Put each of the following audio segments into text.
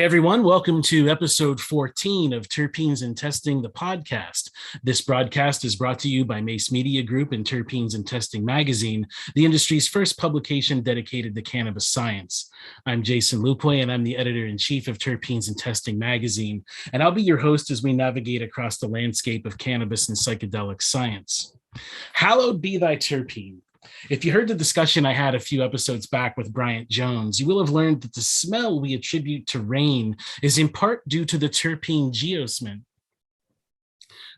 everyone. Welcome to episode 14 of Terpenes and Testing, the podcast. This broadcast is brought to you by Mace Media Group and Terpenes and Testing magazine, the industry's first publication dedicated to cannabis science. I'm Jason Lupoi, and I'm the editor-in-chief of Terpenes and Testing magazine, and I'll be your host as we navigate across the landscape of cannabis and psychedelic science. Hallowed be thy terpene. If you heard the discussion I had a few episodes back with Bryant Jones, you will have learned that the smell we attribute to rain is in part due to the terpene geosmin.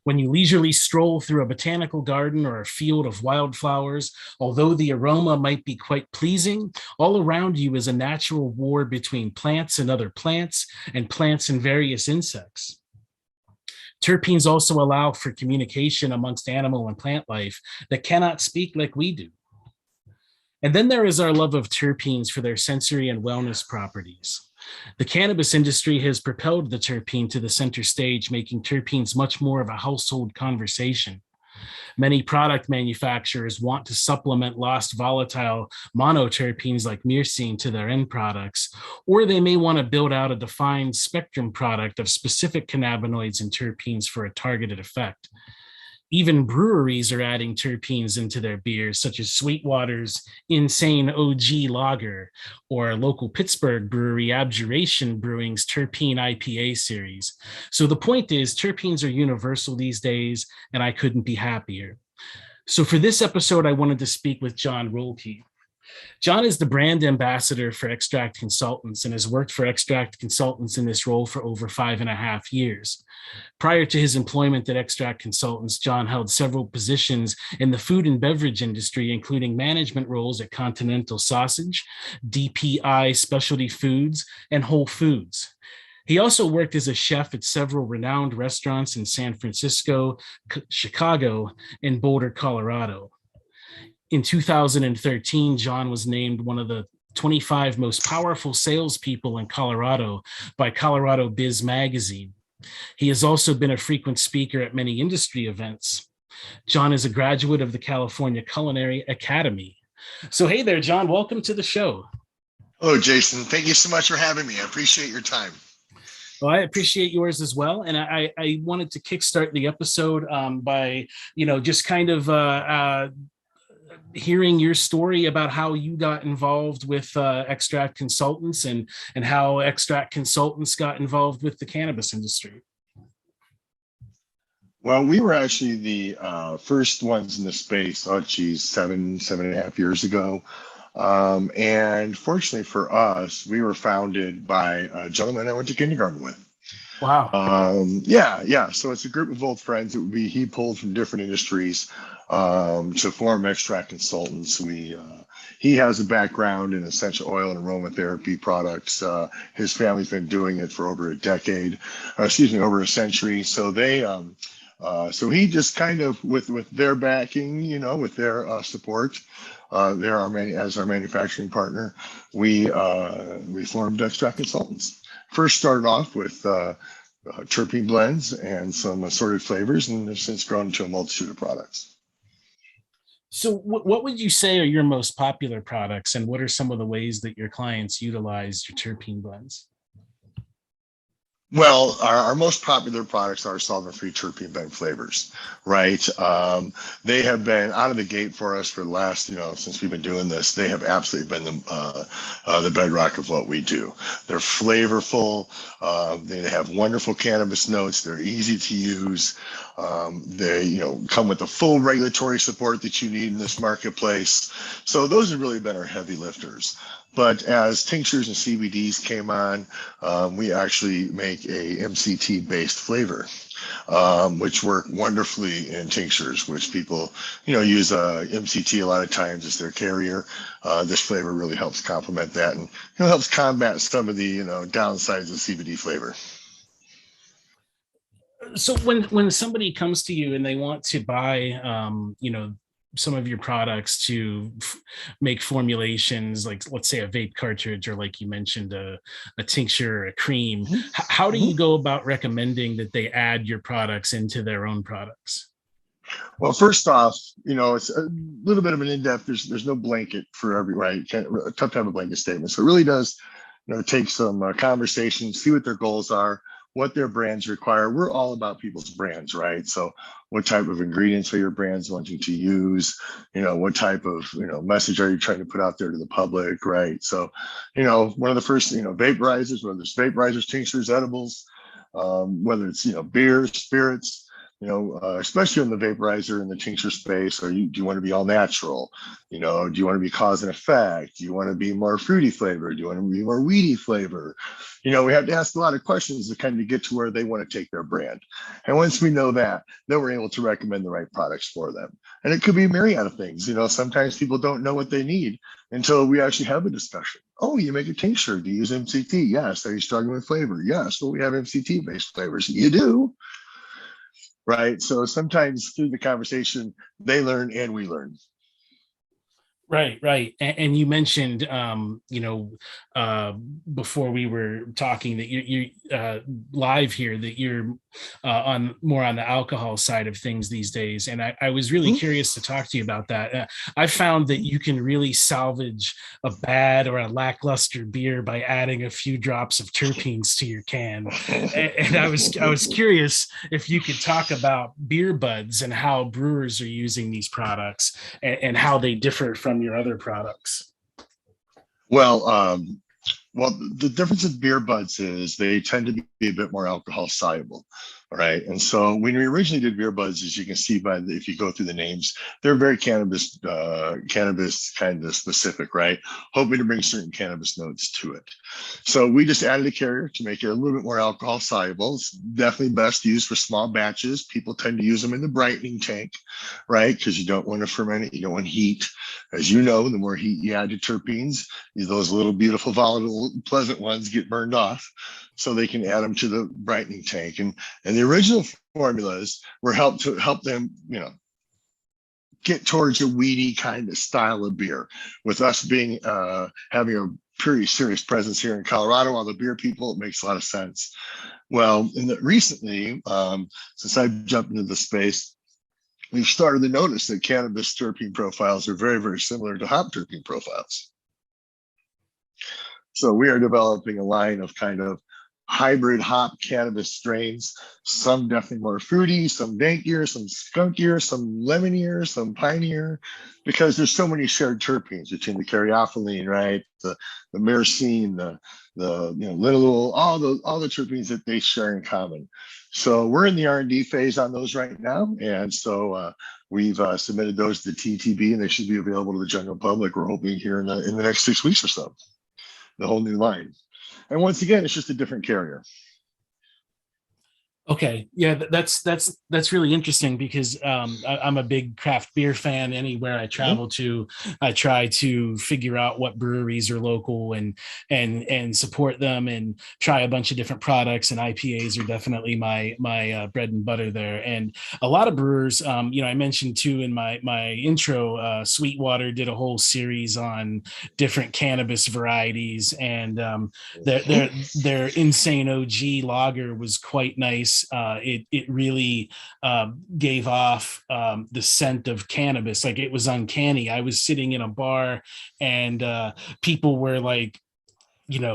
When you leisurely stroll through a botanical garden or a field of wildflowers, although the aroma might be quite pleasing, all around you is a natural war between plants and other plants and plants and various insects. Terpenes also allow for communication amongst animal and plant life that cannot speak like we do. And then there is our love of terpenes for their sensory and wellness properties. The cannabis industry has propelled the terpene to the center stage, making terpenes much more of a household conversation. Many product manufacturers want to supplement lost volatile monoterpenes like myrcene to their end products, or they may want to build out a defined spectrum product of specific cannabinoids and terpenes for a targeted effect. Even breweries are adding terpenes into their beers, such as Sweetwater's Insane OG Lager or local Pittsburgh brewery Abjuration Brewing's Terpene IPA series. So the point is, terpenes are universal these days, and I couldn't be happier. So for this episode, I wanted to speak with John Roelke. John is the brand ambassador for Extract Consultants and has worked for Extract Consultants in this role for over 5.5 years. Prior to his employment at Extract Consultants, John held several positions in the food and beverage industry, including management roles at Continental Sausage, DPI Specialty Foods, and Whole Foods. He also worked as a chef at several renowned restaurants in San Francisco, Chicago, and Boulder, Colorado. In 2013, John was named one of the 25 most powerful salespeople in Colorado by Colorado Biz Magazine. He has also been a frequent speaker at many industry events. John is a graduate of the California Culinary Academy. So hey there, John, welcome to the show. Oh, Jason, thank you so much for having me. I appreciate your time. Well, I appreciate yours as well. And I wanted to kickstart the episode by, just kind of hearing your story about how you got involved with Extract Consultants and how Extract Consultants got involved with the cannabis industry. Well, we were actually the first ones in the space, seven and a half years ago. And fortunately for us, we were founded by a gentleman I went to kindergarten with. Wow. Yeah. So it's a group of old friends that he pulled from different industries to form Extract Consultants. He has a background in essential oil and aromatherapy products. His family's been doing it for over over a century. So so he just kind of with their backing, with their support, as our manufacturing partner, we formed Extract Consultants. First started off with terpene blends and some assorted flavors, and have since grown into a multitude of products. So what would you say are your most popular products, and what are some of the ways that your clients utilize your terpene blends? Well, our most popular products are solvent-free terpene blend flavors, right? They have been out of the gate for us for the last, since we've been doing this. They have absolutely been the bedrock of what we do. They're flavorful. They have wonderful cannabis notes. They're easy to use. They, come with the full regulatory support that you need in this marketplace. So those have really been our heavy lifters. But as tinctures and CBDs came on, we actually make a MCT-based flavor, which work wonderfully in tinctures, which people, use MCT a lot of times as their carrier. This flavor really helps complement that and helps combat some of the downsides of CBD flavor. So when somebody comes to you and they want to buy, some of your products to make formulations, like let's say a vape cartridge, or like you mentioned, a tincture or a cream, how do you go about recommending that they add your products into their own products? Well, first off, it's a little bit of an in-depth. There's no blanket for every, right? Tough to have a blanket statement. So it really does take some conversations, see what their goals are, what their brands require. We're all about people's brands, right? So what type of ingredients are your brands wanting to use? What type of, message are you trying to put out there to the public, right? So, one of the first, vaporizers, whether it's vaporizers, tinctures, edibles, whether it's, beers, spirits, especially in the vaporizer and the tincture space, do you want to be all natural? Do you want to be cause and effect? Do you want to be more fruity flavor? Do you want to be more weedy flavor? We have to ask a lot of questions to kind of get to where they want to take their brand. And once we know that, then we're able to recommend the right products for them. And it could be a myriad of things. Sometimes people don't know what they need until we actually have a discussion. Oh, you make a tincture. Do you use MCT? Yes. Are you struggling with flavor? Yes. Well, we have MCT-based flavors. You do. Right. So sometimes through the conversation, they learn and we learn. Right. And you mentioned, before we were talking that you're live here, that you're more on the alcohol side of things these days. And I was really curious to talk to you about that. I found that you can really salvage a bad or a lackluster beer by adding a few drops of terpenes to your can. And I was curious if you could talk about beer buds and how brewers are using these products and how they differ from your other products. Well, the difference with beer buds is they tend to be a bit more alcohol soluble, right? And so when we originally did beer buds, as you can see if you go through the names, they're very cannabis kind of specific, right? Hoping to bring certain cannabis notes to it. So we just added a carrier to make it a little bit more alcohol soluble. It's definitely best used for small batches. People tend to use them in the brightening tank, right? Because you don't want to ferment it, you don't want heat. As you know, the more heat you add to terpenes, those little beautiful, volatile, pleasant ones get burned off. So they can add them to the brightening tank. And the original formulas were to help them, get towards a weedy kind of style of beer. With us being having a pretty serious presence here in Colorado, all the beer people, it makes a lot of sense. Well, recently, since I've jumped into the space, we've started to notice that cannabis terpene profiles are very, very similar to hop terpene profiles. So we are developing a line of kind of hybrid hop cannabis strains, some definitely more fruity, some dankier, some skunkier, some lemonier, some pineier, because there's so many shared terpenes between the caryophyllene, right? The myrcene, the linalool, all the terpenes that they share in common. So we're in the R&D phase on those right now. And so we've submitted those to the TTB and they should be available to the general public. We're hoping here in the next 6 weeks or so, the whole new line. And once again, it's just a different carrier. Okay, yeah, that's really interesting because I'm a big craft beer fan. Anywhere I travel to, I try to figure out what breweries are local and support them and try a bunch of different products. And IPAs are definitely my bread and butter there. And a lot of brewers, I mentioned too in my intro, Sweetwater did a whole series on different cannabis varieties, and their Insane OG lager was quite nice. It really gave off the scent of cannabis. Like, it was uncanny. I was sitting in a bar and people were like,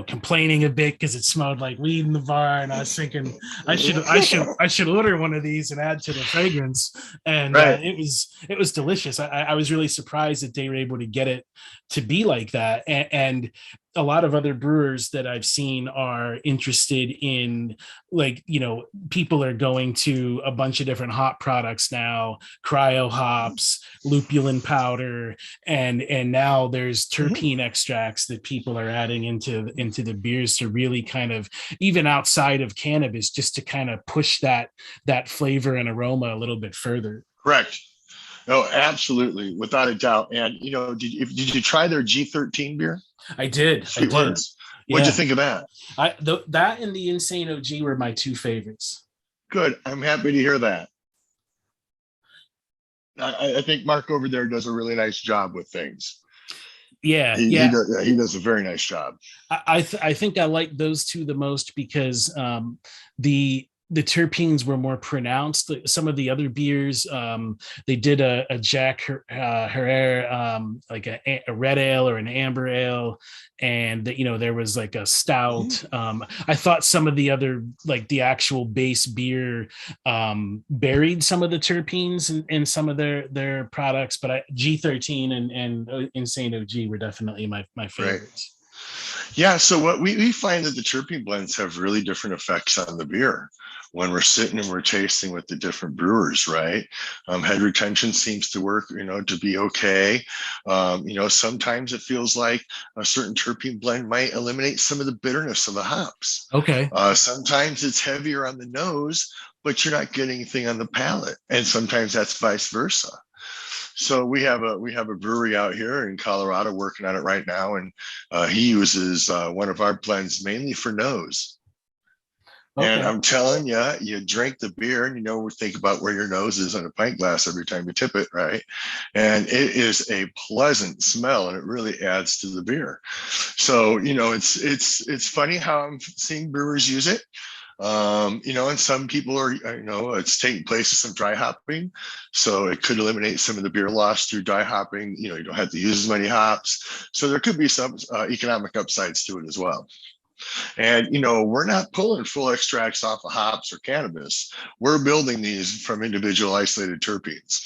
complaining a bit because it smelled like weed in the bar, and I was thinking I should order one of these and add to the fragrance. And right. It was delicious. I was really surprised that they were able to get it to be like that. And a lot of other brewers that I've seen are interested in, like, people are going to a bunch of different hop products now, cryo hops, lupulin powder, and now there's terpene extracts that people are adding into the beers to really kind of, even outside of cannabis, just to kind of push that flavor and aroma a little bit further. Correct. No, absolutely, without a doubt. And did you try their G13 beer? I did. Sweet words. What'd you think of that? That and the Insane OG were my two favorites. Good. I'm happy to hear that. I think Mark over there does a really nice job with things. Yeah, he does a very nice job. I think I like those two the most because the the terpenes were more pronounced. Some of the other beers, they did a Jack Herrera, like a red ale or an amber ale, and there was like a stout. I thought some of the other, like the actual base beer, buried some of the terpenes in some of their products, but G13 and Insane OG were definitely my favorites. Yeah, so what we find that the terpene blends have really different effects on the beer when we're sitting and we're tasting with the different brewers, right? Head retention seems to work, to be okay. Sometimes it feels like a certain terpene blend might eliminate some of the bitterness of the hops. Okay. Sometimes it's heavier on the nose, but you're not getting anything on the palate, and sometimes that's vice versa. So we have a brewery out here in Colorado working on it right now, and he uses one of our blends mainly for nose. Okay. And I'm telling you, you drink the beer and we think about where your nose is on a pint glass every time you tip it, right? And it is a pleasant smell, and it really adds to the beer. So it's funny how I'm seeing brewers use it. And some people are, it's taking place with some dry hopping. So it could eliminate some of the beer loss through dry hopping. You don't have to use as many hops. So there could be some economic upsides to it as well. And, we're not pulling full extracts off of hops or cannabis. We're building these from individual isolated terpenes.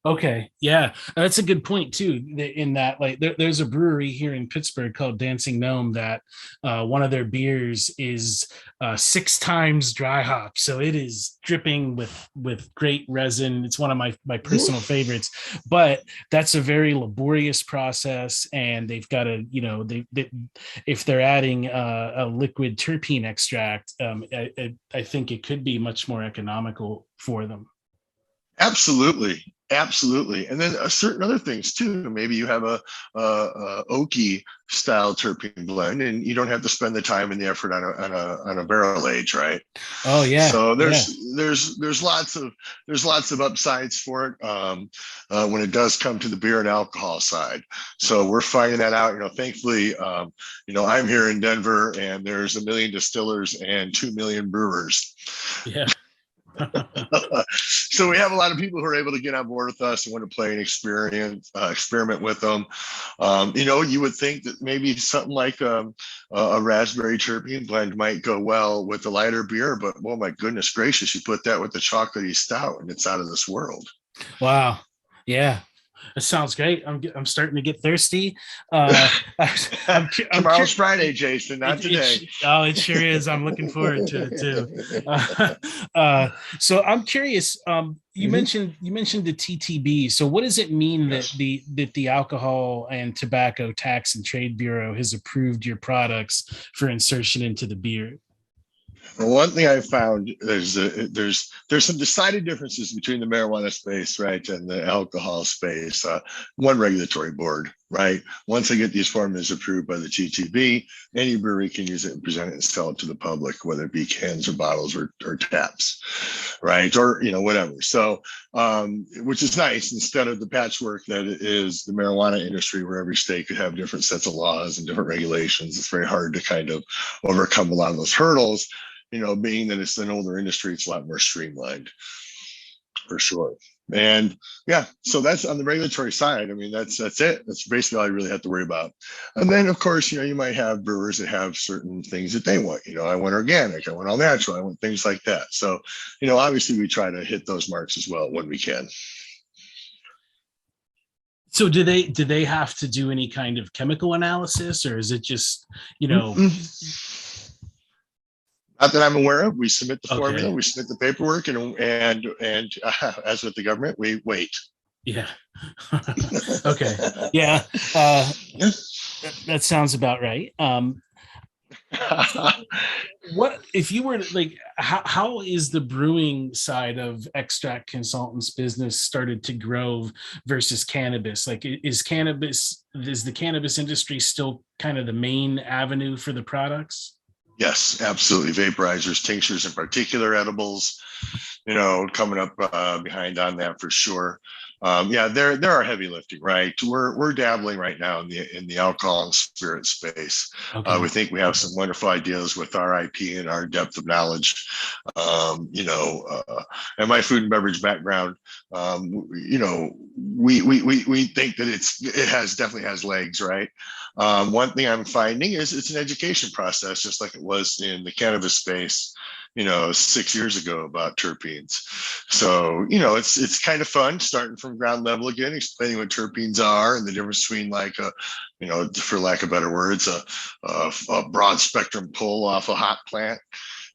Okay. Yeah. That's a good point too. In that, like, there's a brewery here in Pittsburgh called Dancing Gnome that one of their beers is 6 times dry hop. So it is dripping with great resin. It's one of my personal favorites, but that's a very laborious process. And they've got to, if they're adding a liquid terpene extract, I think it could be much more economical for them. Absolutely. And then certain other things too. Maybe you have a oaky style terpene blend, and you don't have to spend the time and the effort on a barrel age, right? Oh yeah. So there's lots of upsides for it when it does come to the beer and alcohol side. So we're finding that out. Thankfully, I'm here in Denver, and there's 1 million distillers and 2 million brewers. Yeah. So we have a lot of people who are able to get on board with us and want to play and experiment with them. You would think that maybe something like a raspberry terpene blend might go well with the lighter beer, but oh my goodness gracious, you put that with the chocolatey stout and it's out of this world. Wow. Yeah. That sounds great. I'm starting to get thirsty. Tomorrow's Friday, Jason, not today. It sure is. I'm looking forward to it too. So I'm curious. You mentioned the TTB. So what does it mean that the Alcohol and Tobacco Tax and Trade Bureau has approved your products for insertion into the beer? Well, one thing I found is there's some decided differences between the marijuana space, right, and the alcohol space. One regulatory board, right? Once they get these formulas approved by the TTB, any brewery can use it and present it and sell it to the public, whether it be cans or bottles or taps, right, or whatever. So, which is nice instead of the patchwork that it is the marijuana industry, where every state could have different sets of laws and different regulations. It's very hard to kind of overcome a lot of those hurdles. Being that it's an older industry, it's a lot more streamlined, for sure. And yeah, so that's on the regulatory side. I mean, that's it. That's basically all you really have to worry about. And then, of course, you might have brewers that have certain things that they want. I want organic, I want all natural, I want things like that. So, obviously we try to hit those marks as well when we can. So do they have to do any kind of chemical analysis, or is it just, Not that I'm aware of. We submit the formula, we submit the paperwork, and as with the government, we wait. Yeah. Okay. Yeah. That sounds about right. What if you were like, how is the brewing side of Extract Consultants business started to grow versus cannabis? Like, is the cannabis industry still kind of the main avenue for the products? Yes, absolutely. Vaporizers, tinctures in particular, edibles. coming up behind on that for sure. There are heavy lifting, right? We're dabbling right now in the alcohol and spirit space. Okay. We think we have some wonderful ideas with our IP and our depth of knowledge. And my food and beverage background, we think that definitely has legs, right? One thing I'm finding is it's an education process, just like it was in the cannabis space 6 years ago about terpenes. So, it's kind of fun starting from ground level again, explaining what terpenes are and the difference between for lack of better words, a broad spectrum pull off a hot plant,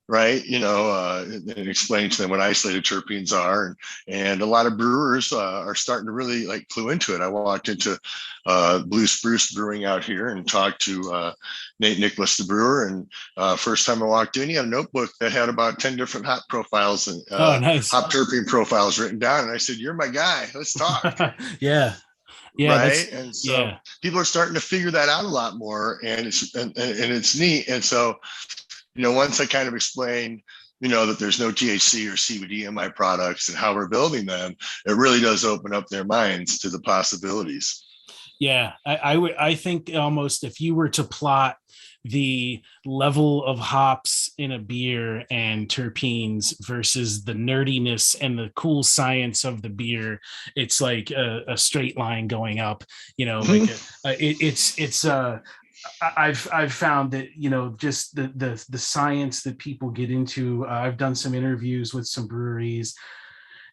right? And explaining to them what isolated terpenes are. And a lot of brewers are starting to really clue into it. I walked into Blue Spruce Brewing out here and talked to Nate Nicholas, the brewer. And first time I walked in, he had a notebook that had about 10 different hop profiles and nice. hop terpene profiles written down. And I said, "You're my guy. Let's talk." Yeah. Right. And so people are starting to figure that out a lot more, and it's neat. And so, once I kind of explain, that there's no THC or CBD in my products and how we're building them, it really does open up their minds to the possibilities. Yeah, I think almost if you were to plot the level of hops in a beer and terpenes versus the nerdiness and the cool science of the beer, it's like a straight line going up. I've found that just the science that people get into. I've done some interviews with some breweries,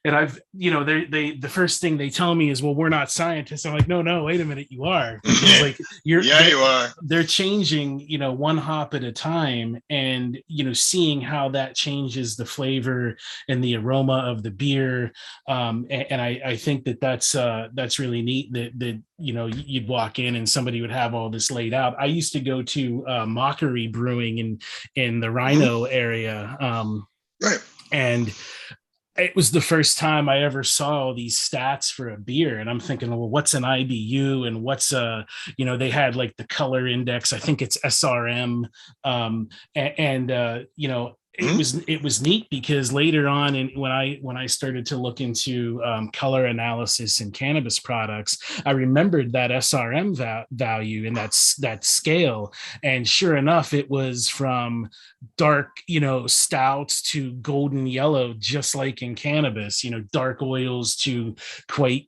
and the first thing they tell me is, "Well, we're not scientists." I'm like, no, wait a minute, you are. Because, you are. They're changing, one hop at a time, and seeing how that changes the flavor and the aroma of the beer. And I think that's really neat that you'd walk in and somebody would have all this laid out. I used to go to Mockery Brewing in the Rhino area, right, and it was the first time I ever saw all these stats for a beer. And I'm thinking, well, what's an IBU and what's they had the color index. I think it's SRM. It was neat because later on, and when I started to look into color analysis in cannabis products, I remembered that SRM value and that scale. And sure enough, it was from dark, stouts to golden yellow, just like in cannabis. Dark oils to quite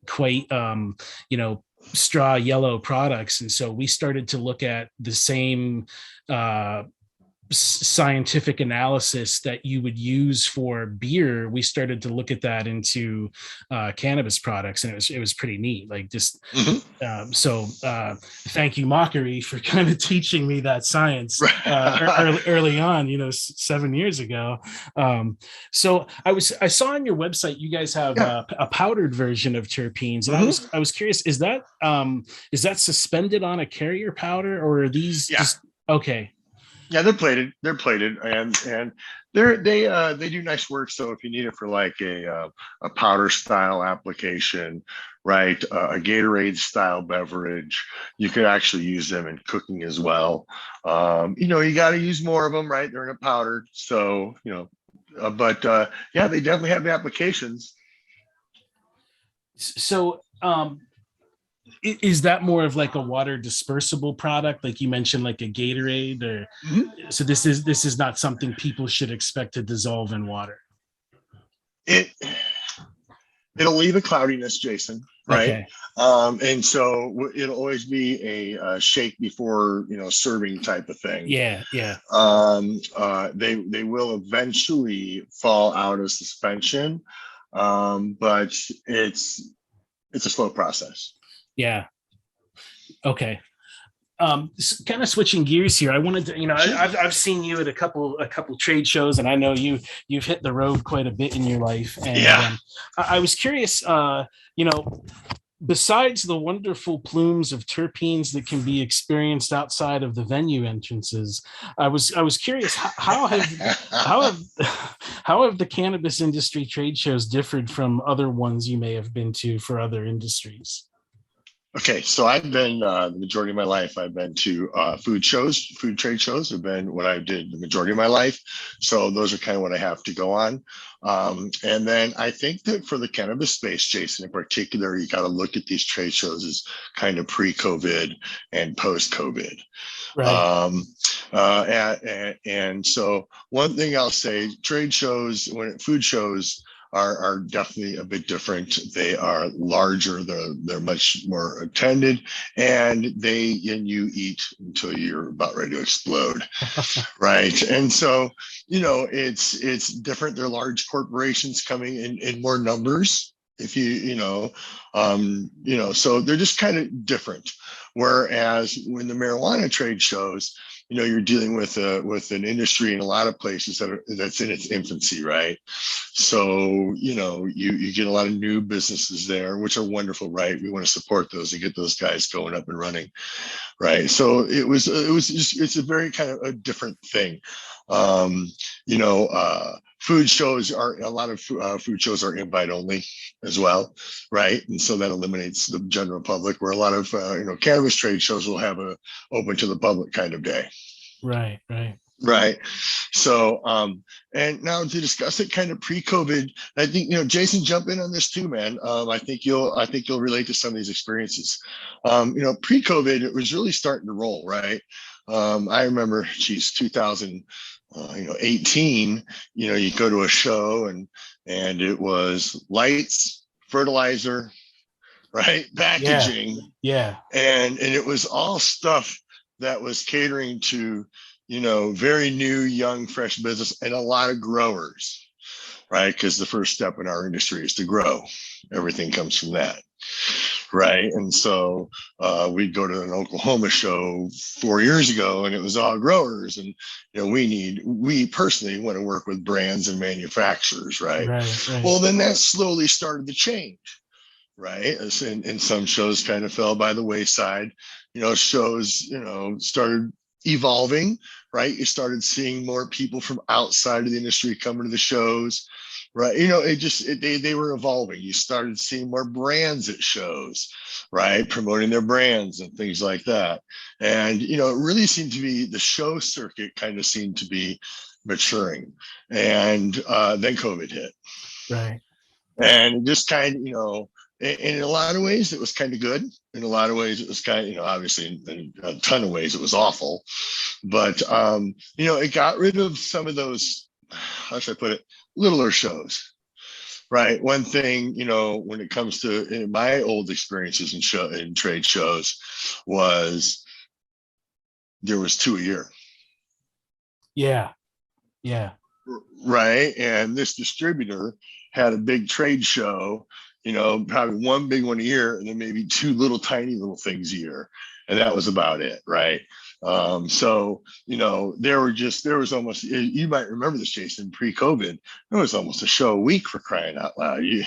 straw yellow products. And so we started to look at the same scientific analysis that you would use for beer. We started to look at that into cannabis products, and it was pretty neat. So thank you, Mockery, for kind of teaching me that science early on, 7 years ago. So I saw on your website you guys have a powdered version of terpenes, and I was curious, is that suspended on a carrier powder, or are these just okay? Yeah, they're plated. And they do nice work. So if you need it for a powder style application, right, a Gatorade style beverage, you could actually use them in cooking as well. You got to use more of them, right? They're in a powder, so but they definitely have the applications. So is that more of a water dispersible product, like you mentioned, like a Gatorade, or so this is not something people should expect to dissolve in water? It'll leave a cloudiness, Jason, right? Okay. And so it'll always be a shake before serving type of thing. Yeah. They will eventually fall out of suspension, but it's a slow process. Yeah. Okay. Kind of switching gears here. I wanted to, I've seen you at a couple trade shows, and I know you've hit the road quite a bit in your life. And I was curious, besides the wonderful plumes of terpenes that can be experienced outside of the venue entrances, I was curious, how have the cannabis industry trade shows differed from other ones you may have been to for other industries? Okay, so I've been the majority of my life. I've been to food shows, food trade shows have been what I did the majority of my life. So those are kind of what I have to go on. And then I think that for the cannabis space, Jason, in particular, you got to look at these trade shows as kind of pre-COVID and post-COVID. Right. Um, and so one thing I'll say, trade shows, food shows are definitely a bit different. They are larger, they're much more attended, and you eat until you're about ready to explode, right? And so, it's different. They're large corporations coming in more numbers. If so they're just kind of different. Whereas when the marijuana trade shows, you're dealing with an industry in a lot of places that's in its infancy, right? So you get a lot of new businesses there, which are wonderful, right? We want to support those and get those guys going up and running, right? So it's a very kind of a different thing. Food shows are a lot of food shows are invite only as well, right? And so that eliminates the general public, where a lot of cannabis trade shows will have a open to the public kind of day. Right. Right. So, and now to discuss it kind of pre-COVID, I think, Jason, jump in on this too, man. I think you'll relate to some of these experiences. Pre-COVID, it was really starting to roll, right? I remember, 2018, you go to a show and it was lights, fertilizer, right? Packaging. Yeah. And it was all stuff that was catering to, very new, young, fresh business and a lot of growers, right? Because the first step in our industry is to grow. Everything comes from that, right? And so we'd go to an Oklahoma show 4 years ago, and it was all growers. And we personally want to work with brands and manufacturers, right? Right. Well, then that slowly started to change, right? And some shows kind of fell by the wayside. Shows started evolving, right? You started seeing more people from outside of the industry coming to the shows, right? They were evolving. You started seeing more brands at shows, right? Promoting their brands and things like that. And it really seemed to be, the show circuit kind of seemed to be maturing. And then COVID hit. Right. And just kind of, in a lot of ways, it was kind of good. In a lot of ways, it was kind of, obviously, in a ton of ways, it was awful. But, it got rid of some of those, how should I put it, littler shows, right? One thing, when it comes to my old experiences in trade shows, was there was 2 a year. Yeah. Right. And this distributor had a big trade show, probably one big one a year, and then maybe two tiny little things a year. And that was about it. Right. So, there was almost, you might remember this, Jason, pre-COVID, there was almost a show a week, for crying out loud. You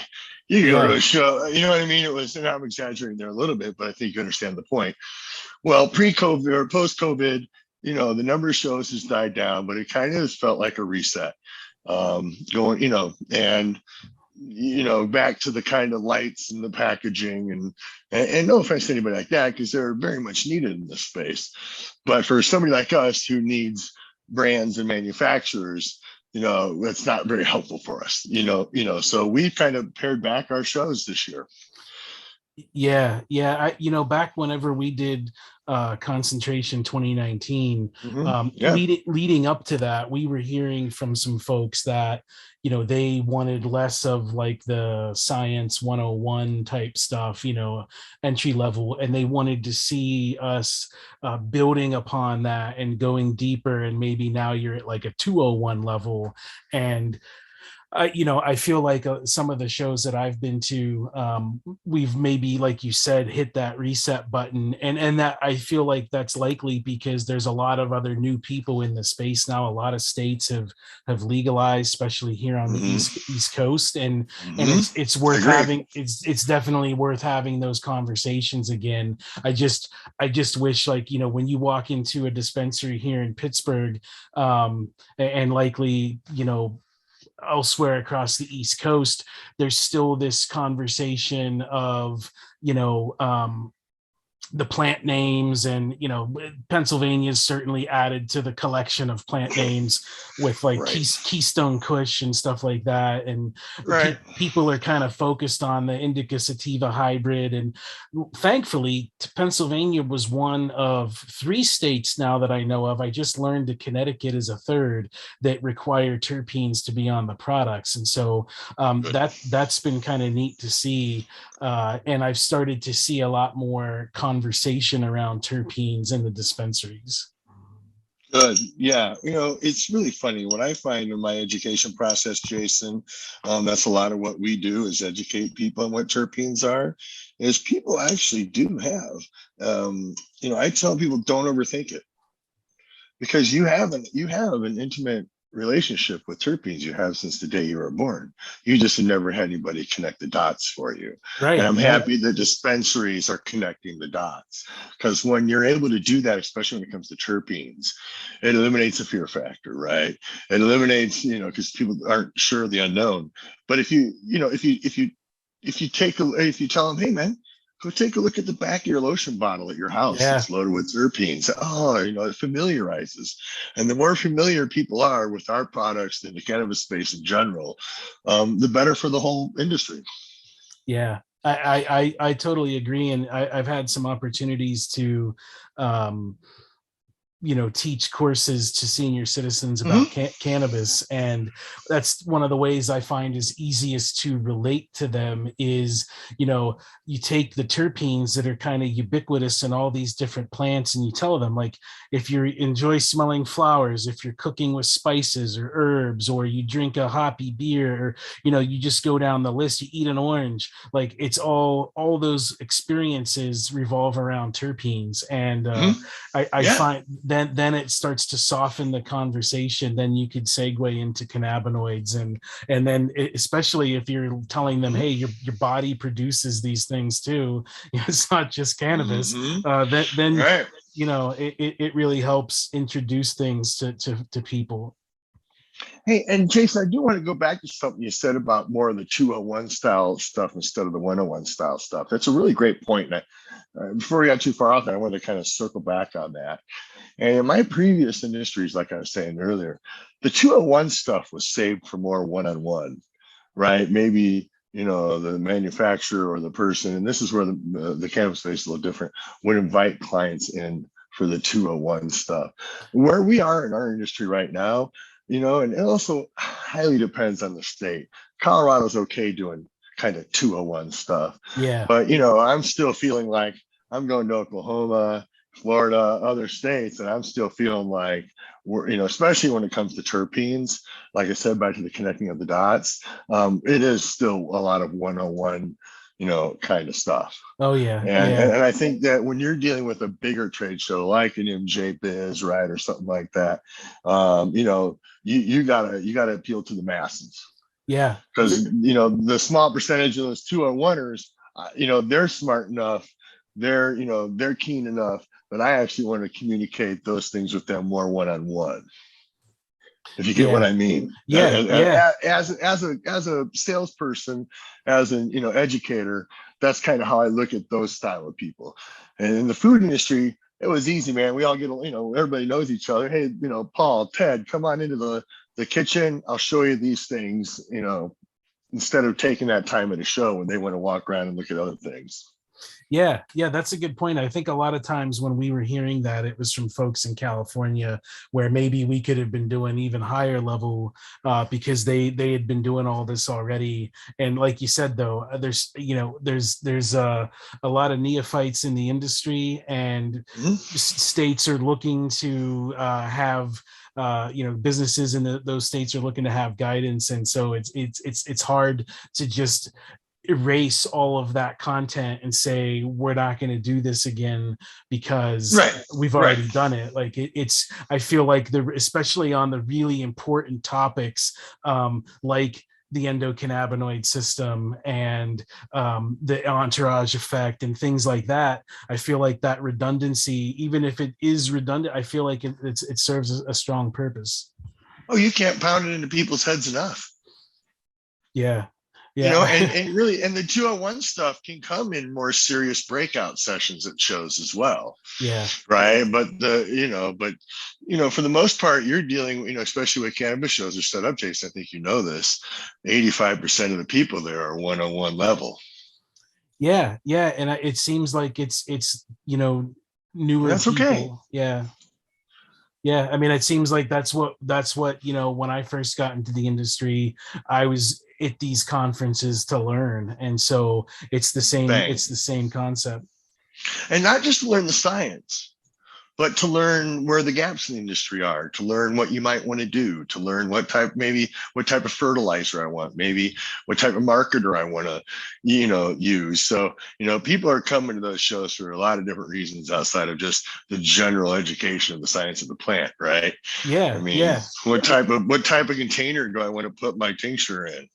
go to a show, you know what I mean? It was, and I'm exaggerating there a little bit, but I think you understand the point. Well, pre-COVID or post-COVID, the number of shows has died down, but it kind of felt like a reset. Going, and back to the kind of lights and the packaging, and no offense to anybody like that, because they're very much needed in this space. But for somebody like us who needs brands and manufacturers, it's not very helpful for us. So we've kind of pared back our shows this year. Yeah. Back whenever we did Concentration 2019, leading up to that, we were hearing from some folks that they wanted less of like the science 101 type stuff, entry level, and they wanted to see us building upon that and going deeper, and maybe now you're at like a 201 level. And I feel like some of the shows that I've been to, we've maybe, like you said, hit that reset button, and that I feel like that's likely because there's a lot of other new people in the space now. A lot of states have legalized, especially here on the East Coast, and it's worth having. It's definitely worth having those conversations again. I just wish, like, when you walk into a dispensary here in Pittsburgh, and likely elsewhere across the East Coast, there's still this conversation of the plant names, and Pennsylvania's certainly added to the collection of plant names with like Right. Keystone Kush and stuff like that, and Right. people are kind of focused on the indica sativa hybrid. And thankfully Pennsylvania was one of 3 states now that I know of. I just learned that Connecticut is a third that require terpenes to be on the products, and so that's been kind of neat to see. And I've started to see a lot more conversation around terpenes in the dispensaries. Good. Yeah. It's really funny. What I find in my education process, Jason, that's a lot of what we do is educate people on what terpenes are, is people actually do have, I tell people don't overthink it, because you have an intimate relationship with terpenes. You have since the day you were born. You just have never had anybody connect the dots for you. Right. And I'm happy that dispensaries are connecting the dots, because when you're able to do that, especially when it comes to terpenes, it eliminates a fear factor, right? It eliminates, because people aren't sure of the unknown. But if you tell them, hey man, go take a look at the back of your lotion bottle at your house. Yeah. It's loaded with terpenes. Oh, it familiarizes. And the more familiar people are with our products and the cannabis space in general, the better for the whole industry. Yeah, I totally agree. And I've had some opportunities to teach courses to senior citizens about cannabis, and that's one of the ways I find is easiest to relate to them is, you take the terpenes that are kind of ubiquitous in all these different plants, and you tell them, like, if you enjoy smelling flowers, if you're cooking with spices or herbs, or you drink a hoppy beer, or you just go down the list, you eat an orange, like it's all those experiences revolve around terpenes. And I find then it starts to soften the conversation. Then you could segue into cannabinoids, and then especially if you're telling them, hey, your body produces these things too. It's not just cannabis. Then right. It really helps introduce things to people. Hey, and Jason, I do want to go back to something you said about more of the 201 style stuff instead of the 101 style stuff. That's a really great point. And before we got too far off, I wanted to kind of circle back on that. And in my previous industries, like I was saying earlier, the 201 stuff was saved for more one-on-one, right? Maybe, the manufacturer or the person, and this is where the cannabis space is a little different, would invite clients in for the 201 stuff. Where we are in our industry right now, and it also highly depends on the state. Colorado's okay doing kind of 201 stuff. Yeah. But, I'm still feeling like I'm going to Oklahoma, Florida, other states, and I'm still feeling like we're, especially when it comes to terpenes, like I said, back to the connecting of the dots, it is still a lot of 101, kind of stuff. Oh yeah. And I think that when you're dealing with a bigger trade show like an MJ Biz, right, or something like that, you gotta appeal to the masses. Yeah. Because the small percentage of those 201ers, they're smart enough, they're keen enough, but I actually want to communicate those things with them more one-on-one. If you get what I mean. As a salesperson, as an educator, that's kind of how I look at those style of people. And in the food industry, it was easy, man. We all get, everybody knows each other. Hey, Paul, Ted, come on into the kitchen. I'll show you these things, instead of taking that time at a show when they want to walk around and look at other things. Yeah, that's a good point. I think a lot of times when we were hearing that, it was from folks in California, where maybe we could have been doing even higher level because they had been doing all this already. And like you said, though, there's a lot of neophytes in the industry, and states are looking to have businesses in those states are looking to have guidance, and so it's hard to just erase all of that content and say we're not going to do this again because we've already done it. Like it's I feel like especially on the really important topics like the endocannabinoid system and the entourage effect and things like that, I feel like that redundancy, even if it is redundant, I feel like it serves a strong purpose. Oh, you can't pound it into people's heads enough. Yeah. Yeah. and really, and the 201 stuff can come in more serious breakout sessions at shows as well. Yeah. Right. But for the most part, you're dealing, especially with cannabis shows are set up, Jason, I think this, 85% of the people there are 101 level. Yeah. Yeah. And it seems like it's, And newer that's okay. people. Yeah. Yeah, I mean, it seems like that's what when I first got into the industry, I was at these conferences to learn, and so Bang. it's the same concept. And not just to learn the science, but to learn where the gaps in the industry are, to learn what you might want to do, to learn what type of fertilizer I want, maybe what type of marketer I want to, use. So, people are coming to those shows for a lot of different reasons outside of just the general education of the science of the plant, right? I Yeah, mean, yeah. what type of container do I want to put my tincture in?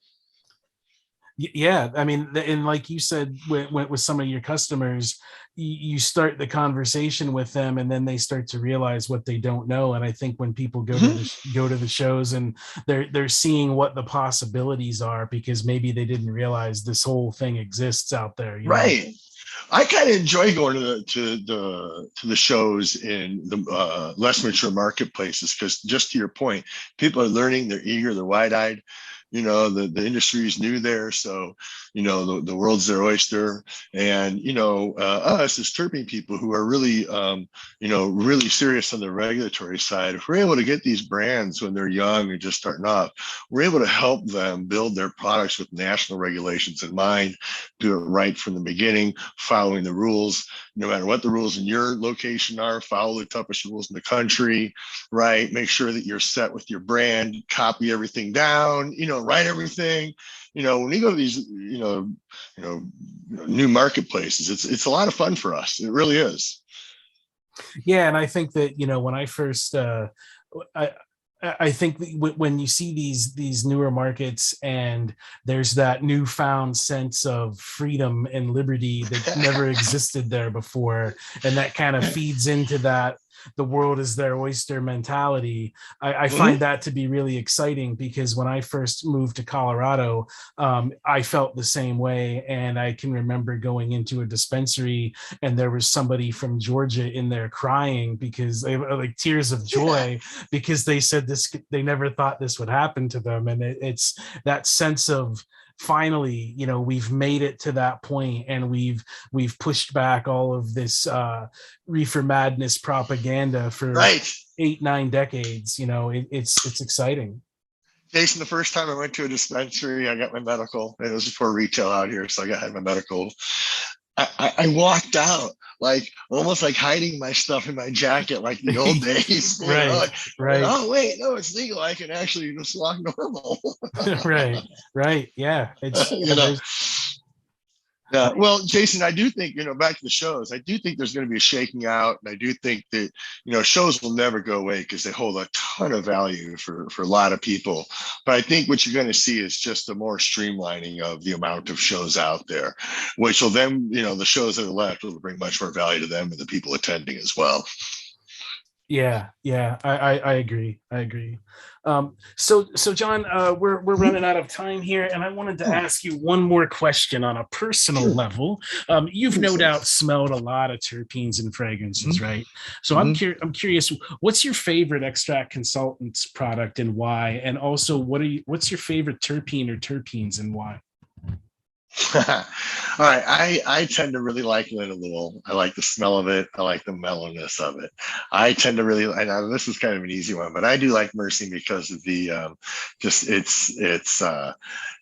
Yeah, I mean, and like you said, with some of your customers, you start the conversation with them, and then they start to realize what they don't know. And I think when people go to the shows, and they're seeing what the possibilities are, because maybe they didn't realize this whole thing exists out there. Right. I kind of enjoy going to the shows in the less mature marketplaces, because just to your point, people are learning, they're eager, they're wide-eyed. The industry is new there, so the world's their oyster. And us as terpene people who are really really serious on the regulatory side, if we're able to get these brands when they're young and just starting off, we're able to help them build their products with national regulations in mind, do it right from the beginning, following the rules, no matter what the rules in your location are, follow the toughest rules in the country, right? Make sure that you're set with your brand, copy everything down, write everything. When we go to these, new marketplaces, it's a lot of fun for us. It really is. Yeah, and I think that when I first I think when you see these newer markets, and there's that newfound sense of freedom and liberty that never existed there before, and that kind of feeds into that the world is their oyster mentality. I find that to be really exciting, because when I first moved to Colorado, I felt the same way. And I can remember going into a dispensary, and there was somebody from Georgia in there crying, because they were like tears of joy, because they said they never thought this would happen to them. And it's that sense of, finally, we've made it to that point, and we've pushed back all of this reefer madness propaganda for Right. 8-9 decades. It's exciting. Jason, the first time I went to a dispensary, I got my medical. It was before retail out here, so I had my medical. I walked out like almost like hiding my stuff in my jacket, like the old days. Right. Right. Oh wait, no, it's legal. I can actually just walk normal. Right. Yeah. It's Yeah. Well, Jason, I do think, back to the shows, I do think there's going to be a shaking out. And I do think that, shows will never go away, because they hold a ton of value for a lot of people. But I think what you're going to see is just a more streamlining of the amount of shows out there, which will then, the shows that are left will bring much more value to them and the people attending as well. Yeah, I agree. So John, we're running out of time here, and I wanted to ask you one more question on a personal level. You've no doubt smelled a lot of terpenes and fragrances, right? So I'm curious, what's your favorite extract consultants product, and why? And also, what's your favorite terpene or terpenes, and why? All right. I tend to really like linalool. I like the smell of it. I like the mellowness of it. I tend to really, and this is kind of an easy one, but I do like Mercy because of the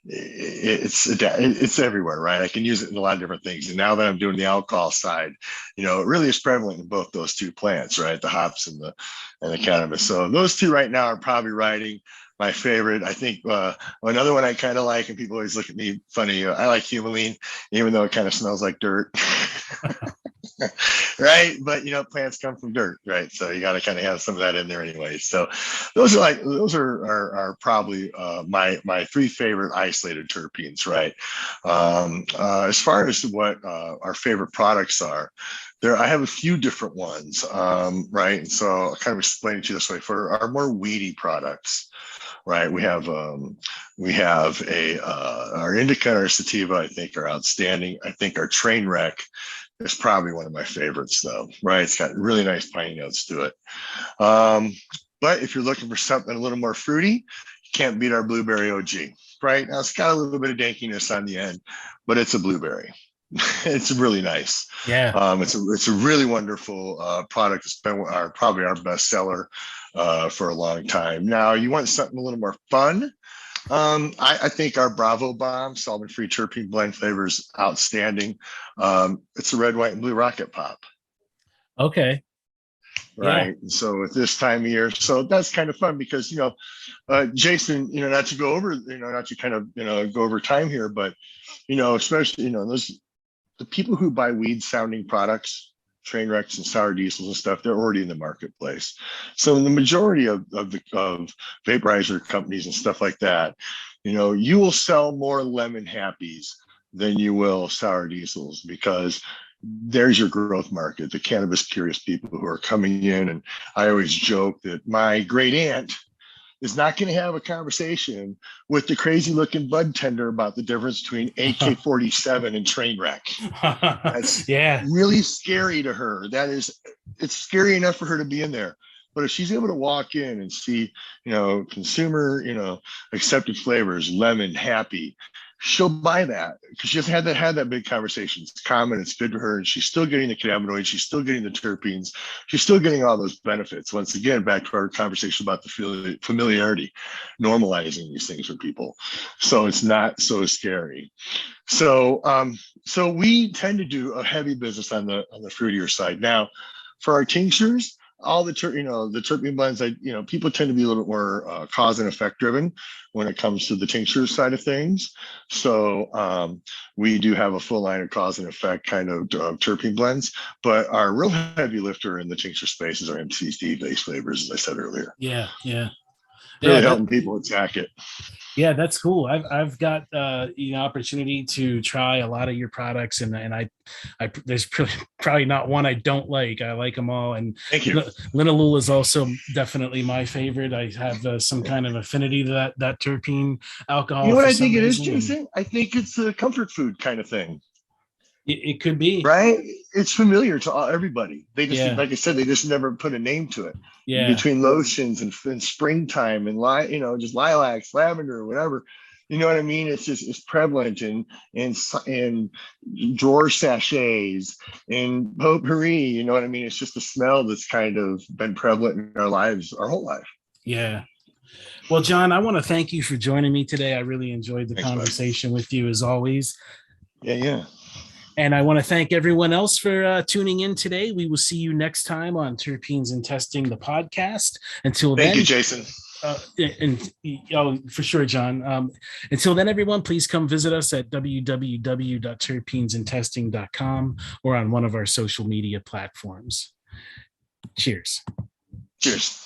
it's everywhere, right? I can use it in a lot of different things. And now that I'm doing the alcohol side, it really is prevalent in both those two plants, right? The hops and the cannabis. So those two right now are probably riding my favorite. I think another one I kind of like, and people always look at me funny, I like humulene, even though it kind of smells like dirt. Right? But plants come from dirt, right? So you got to kind of have some of that in there anyway. So those are probably my three favorite isolated terpenes, right? As far as what our favorite products are, I have a few different ones, right? And so I'll kind of explain it to you this way. For our more weedy products, right? We have our indica and our sativa, I think, are outstanding. I think our train wreck is probably one of my favorites, though, right? It's got really nice piney notes to it. But if you're looking for something a little more fruity, you can't beat our blueberry OG, right? Now it's got a little bit of dankiness on the end, but it's a blueberry. It's really nice. Yeah. It's a really wonderful product. It's been probably our best seller for a long time. Now, you want something a little more fun? I think our Bravo Bomb solvent-free terpene blend flavor is outstanding. It's a red, white, and blue rocket pop. Okay. Right. Yeah. So at this time of year, so that's kind of fun because, Jason, not to go over, not to kind of, go over time here, but, especially, the people who buy weed sounding products, train wrecks and sour diesels and stuff, they're already in the marketplace. So in the majority of vaporizer companies and stuff like that, you will sell more lemon happies than you will sour diesels, because there's your growth market, the cannabis curious people who are coming in. And I always joke that my great aunt is not going to have a conversation with the crazy looking bud tender about the difference between AK-47 and train wreck. That's really scary to her. It's scary enough for her to be in there. But if she's able to walk in and see, consumer, accepted flavors, lemon, happy, she'll buy that because she hasn't had that big conversation. It's common, it's good to her, and she's still getting the cannabinoids, she's still getting the terpenes, she's still getting all those benefits. Once again, back to our conversation about the familiarity, normalizing these things for people, so it's not so scary. So we tend to do a heavy business on the fruitier side. Now, for our tinctures, all the terpene blends, people tend to be a little bit more cause and effect driven when it comes to the tincture side of things. So we do have a full line of cause and effect kind of terpene blends, but our real heavy lifter in the tincture space is our MCT based flavors, as I said earlier. Yeah. Really helping people attack it. Yeah, that's cool. I've got opportunity to try a lot of your products, and I there's probably not one I don't like. I like them all. And thank you. Linalool is also definitely my favorite. I have some kind of affinity to that terpene alcohol. You know what I think it is, Jason? I think it's a comfort food kind of thing. It could be, right? It's familiar to everybody. They just, like I said, they just never put a name to it. Yeah. Between lotions and springtime and just lilacs, lavender, whatever. You know what I mean? It's prevalent in drawer sachets and potpourri. You know what I mean? It's just a smell that's kind of been prevalent in our lives our whole life. Yeah. Well, John, I want to thank you for joining me today. I really enjoyed the conversation with you as always. Yeah. And I want to thank everyone else for tuning in today. We will see you next time on Terpenes and Testing, the podcast. Until then. Thank you, Jason. For sure, John. Until then, everyone, please come visit us at www.terpenesandtesting.com or on one of our social media platforms. Cheers. Cheers.